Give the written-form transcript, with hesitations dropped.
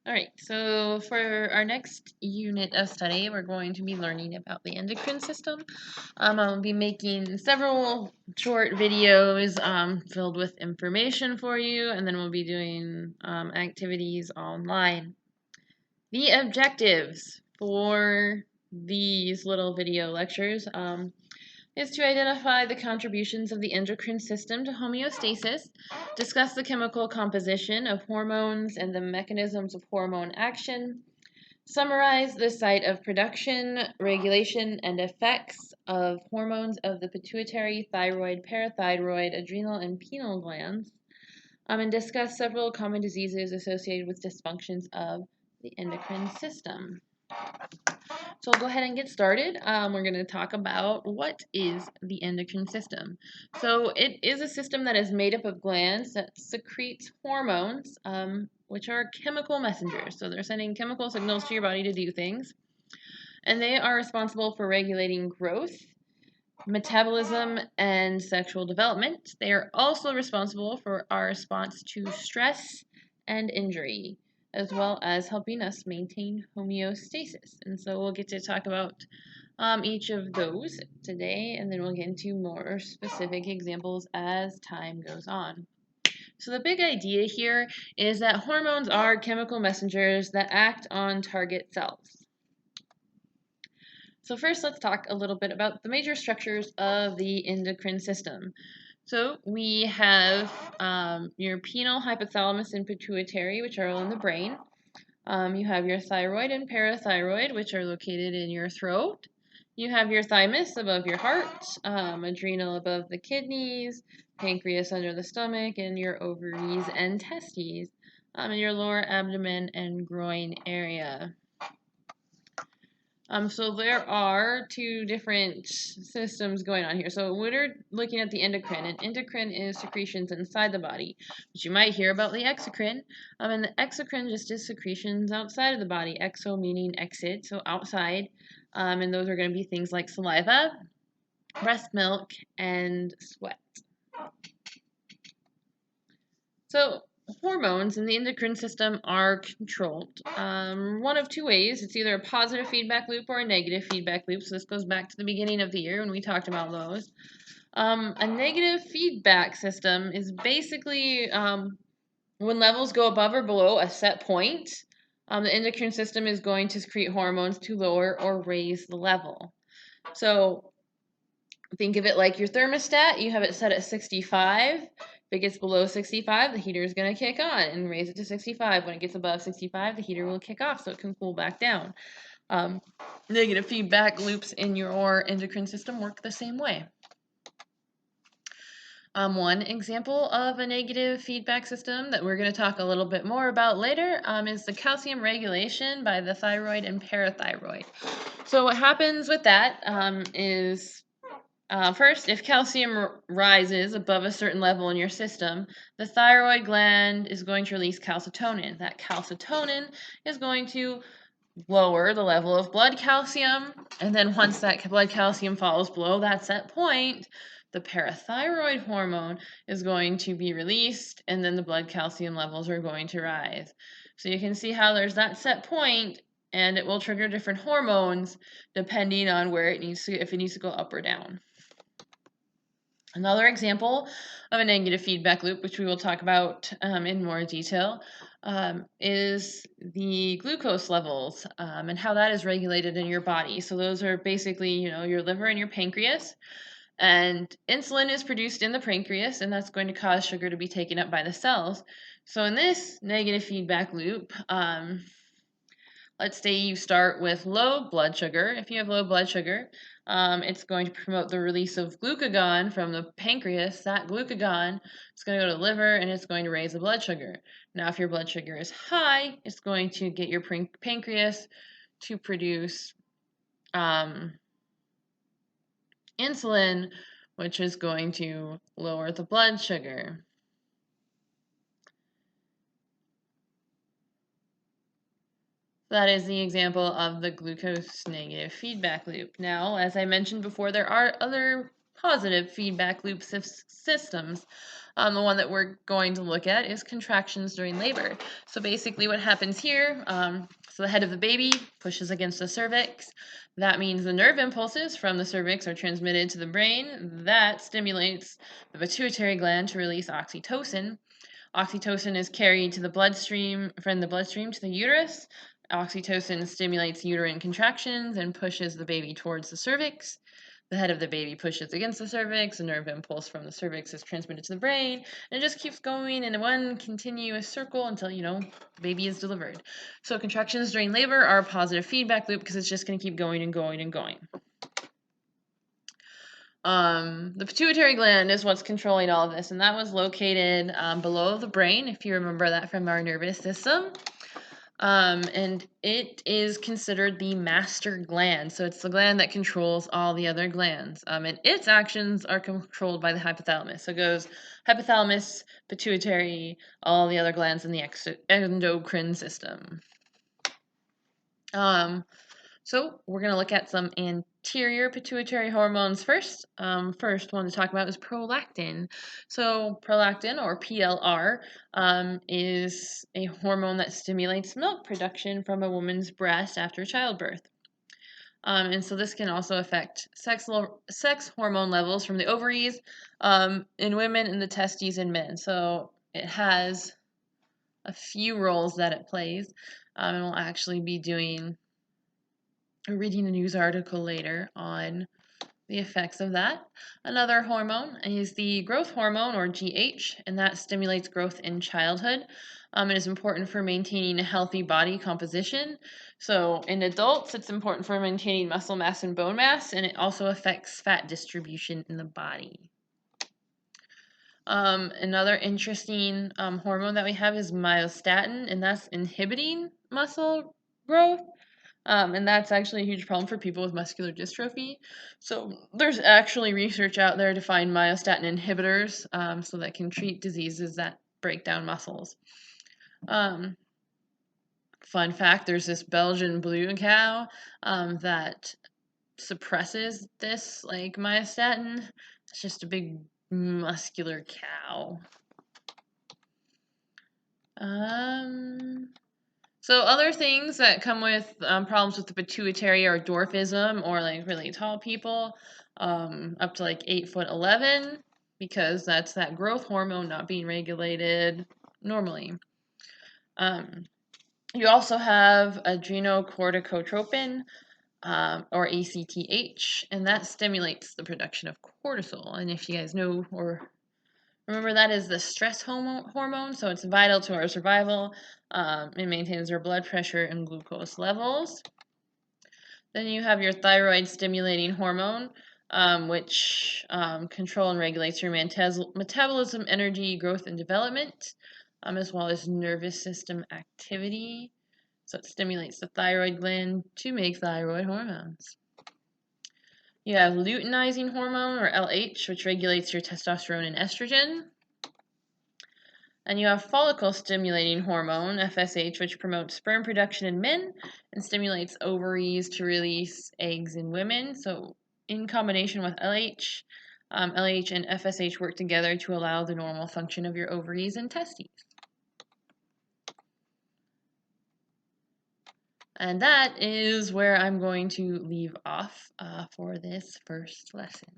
All right, so for our next unit of study, we're going to be learning about the endocrine system. I'll be making several short videos filled with information for you, and then we'll be doing activities online. The objectives for these little video lectures is to identify the contributions of the endocrine system to homeostasis, discuss the chemical composition of hormones and the mechanisms of hormone action, summarize the site of production, regulation, and effects of hormones of the pituitary, thyroid, parathyroid, adrenal, and pineal glands, and discuss several common diseases associated with dysfunctions of the endocrine system. So we'll go ahead and get started. We're going to talk about what is the endocrine system. So it is a system that is made up of glands that secretes hormones, which are chemical messengers. So they're sending chemical signals to your body to do things. And they are responsible for regulating growth, metabolism, and sexual development. They are also responsible for our response to stress and injury, as well as helping us maintain homeostasis. And so we'll get to talk about each of those today, and then we'll get into more specific examples as time goes on. So the big idea here is that hormones are chemical messengers that act on target cells. So first, let's talk a little bit about the major structures of the endocrine system. So we have your pineal, hypothalamus, and pituitary, which are all in the brain. You have your thyroid and parathyroid, which are located in your throat. You have your thymus above your heart, adrenal above the kidneys, pancreas under the stomach, and your ovaries and testes in your lower abdomen and groin area. So there are two different systems going on here. So we're looking at the endocrine, and endocrine is secretions inside the body, but you might hear about the exocrine. And the exocrine just is secretions outside of the body. Exo meaning exit, so outside. And those are going to be things like saliva, breast milk, and sweat. So hormones in the endocrine system are controlled one of two ways. It's either a positive feedback loop or a negative feedback loop. So this goes back to the beginning of the year when we talked about those. A negative feedback system is basically when levels go above or below a set point, the endocrine system is going to secrete hormones to lower or raise the level. So think of it like your thermostat. You have it set at 65. If it gets below 65, the heater is going to kick on and raise it to 65. When it gets above 65, the heater will kick off so it can cool back down. Negative feedback loops in your endocrine system work the same way. One example of a negative feedback system that we're going to talk a little bit more about later is the calcium regulation by the thyroid and parathyroid. So what happens with that is first, if calcium rises above a certain level in your system, the thyroid gland is going to release calcitonin. That calcitonin is going to lower the level of blood calcium, and then once that blood calcium falls below that set point, the parathyroid hormone is going to be released, and then the blood calcium levels are going to rise. So you can see how there's that set point, and it will trigger different hormones depending on where it needs to, if it needs to go up or down. Another example of a negative feedback loop, which we will talk about in more detail, is the glucose levels and how that is regulated in your body. So those are basically, your liver and your pancreas. And insulin is produced in the pancreas, and that's going to cause sugar to be taken up by the cells. So in this negative feedback loop, let's say you start with low blood sugar. If you have low blood sugar, it's going to promote the release of glucagon from the pancreas. That glucagon is going to go to the liver, and it's going to raise the blood sugar. Now, if your blood sugar is high, it's going to get your pancreas to produce insulin, which is going to lower the blood sugar. That is the example of the glucose negative feedback loop. Now, as I mentioned before, there are other positive feedback loop systems. The one that we're going to look at is contractions during labor. So basically what happens here, so the head of the baby pushes against the cervix. That means the nerve impulses from the cervix are transmitted to the brain. That stimulates the pituitary gland to release oxytocin. Oxytocin is carried to the bloodstream, from the bloodstream to the uterus. Oxytocin stimulates uterine contractions and pushes the baby towards the cervix. The head of the baby pushes against the cervix, a nerve impulse from the cervix is transmitted to the brain, and it just keeps going in one continuous circle until, the baby is delivered. So contractions during labor are a positive feedback loop because it's just going to keep going and going and going. The pituitary gland is what's controlling all of this, and that was located below the brain, if you remember that from our nervous system. And it is considered the master gland. So it's the gland that controls all the other glands. And its actions are controlled by the hypothalamus. So it goes hypothalamus, pituitary, all the other glands in the endocrine system. So we're going to look at some anterior pituitary hormones first. First one to talk about is prolactin. So prolactin, or PLR, is a hormone that stimulates milk production from a woman's breast after childbirth. And so this can also affect sex hormone levels from the ovaries in women and the testes in men. So it has a few roles that it plays, and we'll actually be reading a news article later on the effects of that. Another hormone is the growth hormone, or GH, and that stimulates growth in childhood. It is important for maintaining a healthy body composition. So in adults, it's important for maintaining muscle mass and bone mass, and it also affects fat distribution in the body. Another interesting hormone that we have is myostatin, and that's inhibiting muscle growth. And that's actually a huge problem for people with muscular dystrophy. So there's actually research out there to find myostatin inhibitors so that can treat diseases that break down muscles. Fun fact, there's this Belgian blue cow that suppresses this, like myostatin. It's just a big muscular cow. So other things that come with problems with the pituitary are dwarfism, or like really tall people, up to like 8'11", because that's that growth hormone not being regulated normally. You also have adrenocorticotropin, or ACTH, and that stimulates the production of cortisol. And if you guys know or remember, that is the stress hormone, so it's vital to our survival. It maintains our blood pressure and glucose levels. Then you have your thyroid stimulating hormone, which control and regulates your metabolism, energy, growth, and development, as well as nervous system activity. So it stimulates the thyroid gland to make thyroid hormones. You have luteinizing hormone, or LH, which regulates your testosterone and estrogen. And you have follicle stimulating hormone, FSH, which promotes sperm production in men and stimulates ovaries to release eggs in women. So in combination with LH, LH and FSH work together to allow the normal function of your ovaries and testes. And that is where I'm going to leave off for this first lesson.